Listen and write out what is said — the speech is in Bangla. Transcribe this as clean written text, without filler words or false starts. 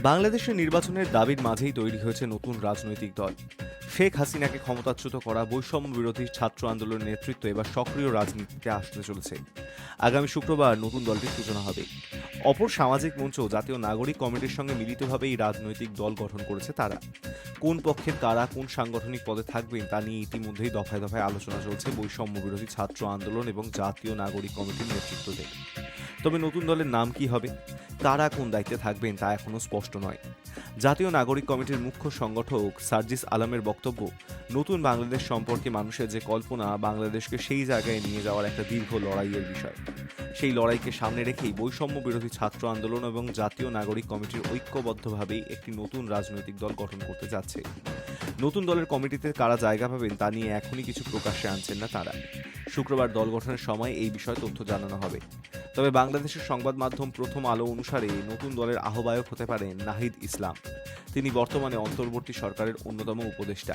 বাংলাদেশের নির্বাচনের দাবির মাঝেই তৈরি হয়েছে নতুন রাজনৈতিক দল। শেখ হাসিনাকে ক্ষমতাচ্যুত করা বৈষম্য বিরোধী ছাত্র আন্দোলনের নেতৃত্ব এবার সক্রিয় রাজনীতিতে আসতে চলেছে। আগামী শুক্রবার নতুন দলটির সূচনা হবে। অপর সামাজিক মঞ্চ জাতীয় নাগরিক কমিটির সঙ্গে মিলিতভাবে এই রাজনৈতিক দল গঠন করেছে তারা। কোন পক্ষের কারা কোন সাংগঠনিক পদে থাকবেন তা নিয়ে ইতিমধ্যেই দফায় দফায় আলোচনা চলছে বৈষম্য বিরোধী ছাত্র আন্দোলন এবং জাতীয় নাগরিক কমিটির নেতৃত্বে। তবে নতুন দলের নাম কি হবে, কারা কোন দায়িত্বে থাকবেন তা এখনও স্পষ্ট নয়। জাতীয় নাগরিক কমিটির মুখ্য সংগঠক সার্জিস আলমের বক্তব্য, নতুন বাংলাদেশ সম্পর্কে মানুষের যে কল্পনা, বাংলাদেশকে সেই জায়গায় নিয়ে যাওয়ার একটা দীর্ঘ লড়াইয়ের বিষয়। সেই লড়াইকে সামনে রেখেই বৈষম্য বিরোধী ছাত্র আন্দোলন এবং জাতীয় নাগরিক কমিটির ঐক্যবদ্ধভাবেই একটি নতুন রাজনৈতিক দল গঠন করতে যাচ্ছে। নতুন দলের কমিটিতে কারা জায়গা পাবেন তা নিয়ে এখনই কিছু প্রকাশ্যে আনছেন না তারা। শুক্রবার দল গঠনের সময় এই বিষয়ে তথ্য জানানো হবে। তবে বাংলাদেশের সংবাদ মাধ্যম প্রথম আলো অনুসারে নতুন দলের আহ্বায়ক হতে পারেন নাহিদ ইসলাম। তিনি বর্তমানে অন্তর্বর্তী সরকারের অন্যতম উপদেষ্টা।